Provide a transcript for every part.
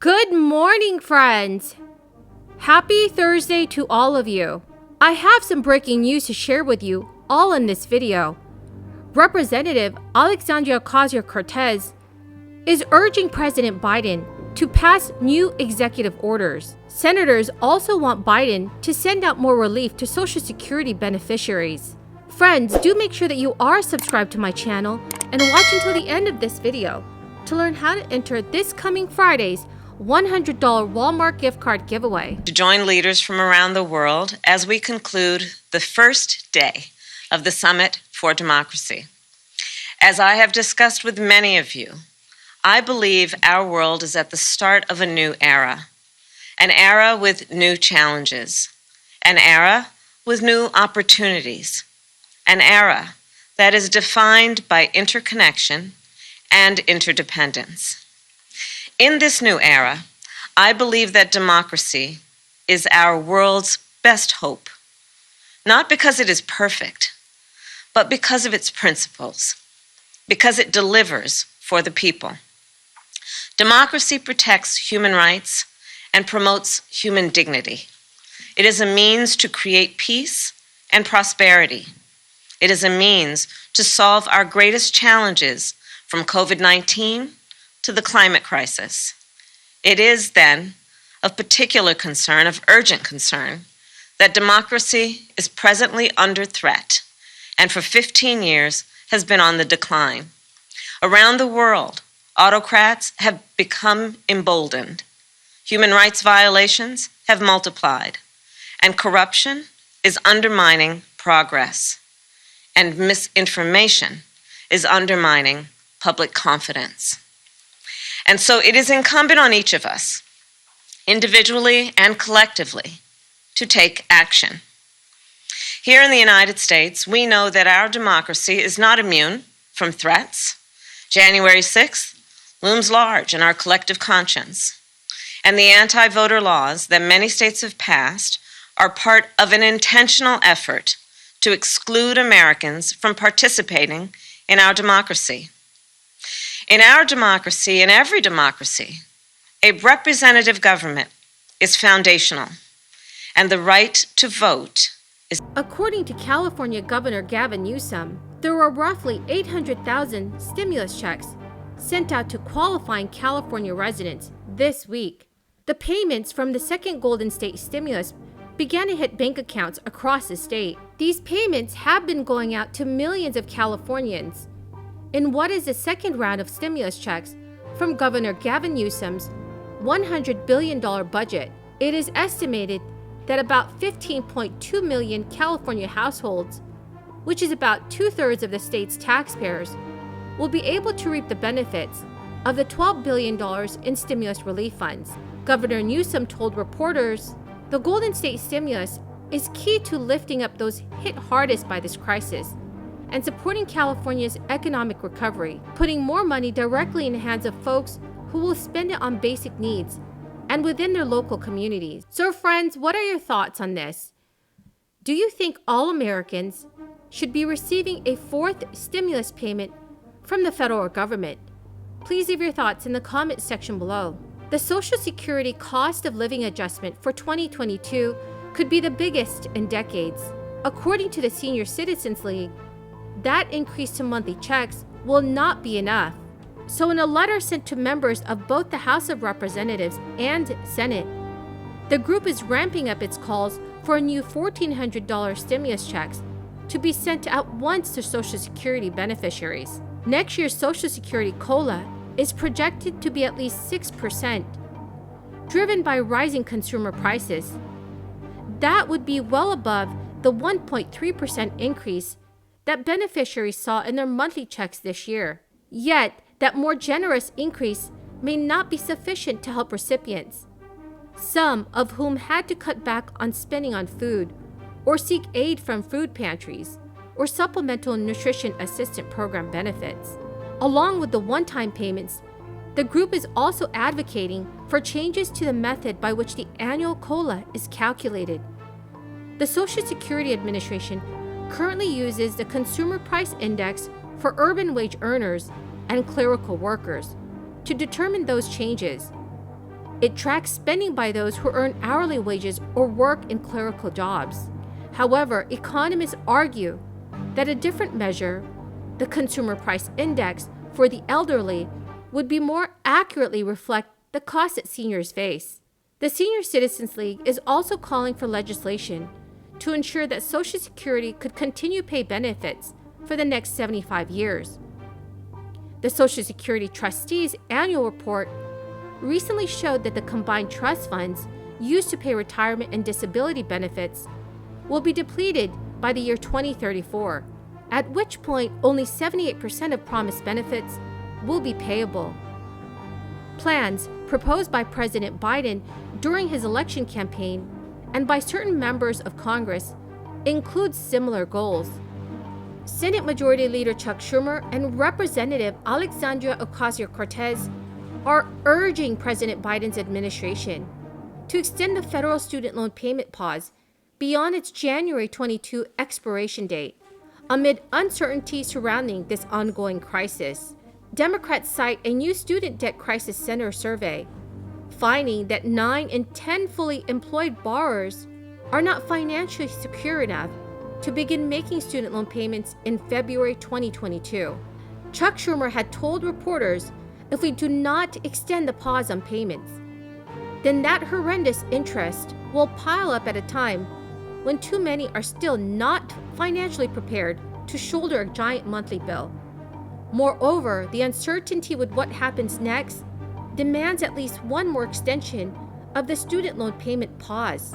Good morning, friends! Happy Thursday to all of you. I have some breaking news to share with you all in this video. Representative Alexandria Ocasio-Cortez is urging President Biden to pass new executive orders. Senators also want Biden to send out more relief to Social Security beneficiaries. Friends, do make sure that you are subscribed to my channel and watch until the end of this video to learn how to enter this coming Friday's $100 Walmart gift card giveaway. To join leaders from around the world as we conclude the first day of the Summit for Democracy. As I have discussed with many of you, I believe our world is at the start of a new era, an era with new challenges, an era with new opportunities, an era that is defined by interconnection and interdependence. In this new era, I believe that democracy is our world's best hope, not because it is perfect, but because of its principles, because it delivers for the people. Democracy protects human rights and promotes human dignity. It is a means to create peace and prosperity. It is a means to solve our greatest challenges from COVID-19 to the climate crisis. It is, then, of particular concern, of urgent concern, that democracy is presently under threat and for 15 years has been on the decline. Around the world, autocrats have become emboldened. Human rights violations have multiplied, and corruption is undermining progress, and misinformation is undermining public confidence. And so it is incumbent on each of us, individually and collectively, to take action. Here in the United States, we know that our democracy is not immune from threats. January 6th looms large in our collective conscience, and the anti-voter laws that many states have passed are part of an intentional effort to exclude Americans from participating in our democracy. In our democracy, in every democracy, a representative government is foundational, and the right to vote is. According to California Governor Gavin Newsom, there were roughly 800,000 stimulus checks sent out to qualifying California residents this week. The payments from the second Golden State stimulus began to hit bank accounts across the state. These payments have been going out to millions of Californians in what is the second round of stimulus checks from Governor Gavin Newsom's $100 billion budget. It is estimated that about 15.2 million California households, which is about 2/3 of the state's taxpayers, will be able to reap the benefits of the $12 billion in stimulus relief funds. Governor Newsom told reporters, "The Golden State stimulus is key to lifting up those hit hardest by this crisis and supporting California's economic recovery, putting more money directly in the hands of folks who will spend it on basic needs and within their local communities." So friends, what are your thoughts on this? Do you think all Americans should be receiving a fourth stimulus payment from the federal government? Please leave your thoughts in the comment section below. The Social Security cost of living adjustment for 2022 could be the biggest in decades. According to the Senior Citizens League, that increase to monthly checks will not be enough. So in a letter sent to members of both the House of Representatives and Senate, the group is ramping up its calls for a new $1,400 stimulus checks to be sent out once to Social Security beneficiaries. Next year's Social Security COLA is projected to be at least 6%, driven by rising consumer prices. That would be well above the 1.3% increase that beneficiaries saw in their monthly checks this year. Yet, that more generous increase may not be sufficient to help recipients, some of whom had to cut back on spending on food or seek aid from food pantries or supplemental nutrition assistance program benefits. Along with the one-time payments, the group is also advocating for changes to the method by which the annual COLA is calculated. The Social Security Administration currently uses the Consumer Price Index for urban wage earners and clerical workers to determine those changes. It tracks spending by those who earn hourly wages or work in clerical jobs. However, economists argue that a different measure, the Consumer Price Index for the elderly, would be more accurately reflect the costs that seniors face. The Senior Citizens League is also calling for legislation to ensure that Social Security could continue to pay benefits for the next 75 years. The Social Security Trustees' annual report recently showed that the combined trust funds used to pay retirement and disability benefits will be depleted by the year 2034, at which point only 78% of promised benefits will be payable. Plans proposed by President Biden during his election campaign and by certain members of Congress include similar goals. Senate Majority Leader Chuck Schumer and Representative Alexandria Ocasio-Cortez are urging President Biden's administration to extend the federal student loan payment pause beyond its January 22 expiration date, amid uncertainty surrounding this ongoing crisis. Democrats cite a new Student Debt Crisis Center survey, finding that 9 in 10 fully employed borrowers are not financially secure enough to begin making student loan payments in February 2022. Chuck Schumer had told reporters, if we do not extend the pause on payments, then that horrendous interest will pile up at a time when too many are still not financially prepared to shoulder a giant monthly bill. Moreover, the uncertainty with what happens next demands at least one more extension of the student loan payment pause.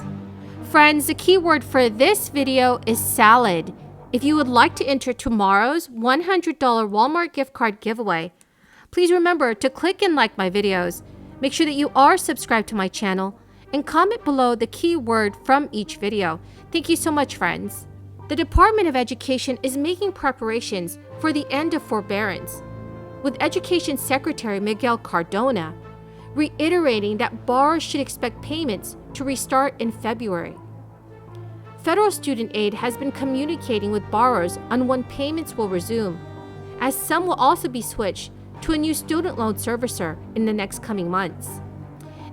Friends, the keyword for this video is salad. If you would like to enter tomorrow's $100 Walmart gift card giveaway, please remember to click and like my videos. Make sure that you are subscribed to my channel and comment below the keyword from each video. Thank you so much, friends. The Department of Education is making preparations for the end of forbearance, with Education Secretary Miguel Cardona reiterating that borrowers should expect payments to restart in February. Federal student aid has been communicating with borrowers on when payments will resume, as some will also be switched to a new student loan servicer in the next coming months.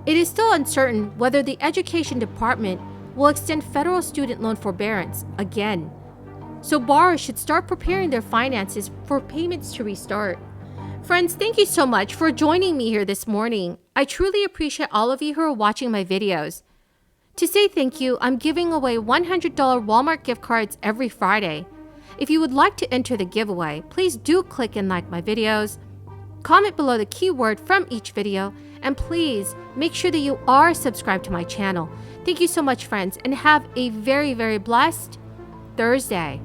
It is still uncertain whether the Education Department will extend federal student loan forbearance again, so borrowers should start preparing their finances for payments to restart. Friends, thank you so much for joining me here this morning. I truly appreciate all of you who are watching my videos. To say thank you, I'm giving away $100 Walmart gift cards every Friday. If you would like to enter the giveaway, please do click and like my videos, comment below the keyword from each video, and please make sure that you are subscribed to my channel. Thank you so much, friends, and have a very, very blessed Thursday.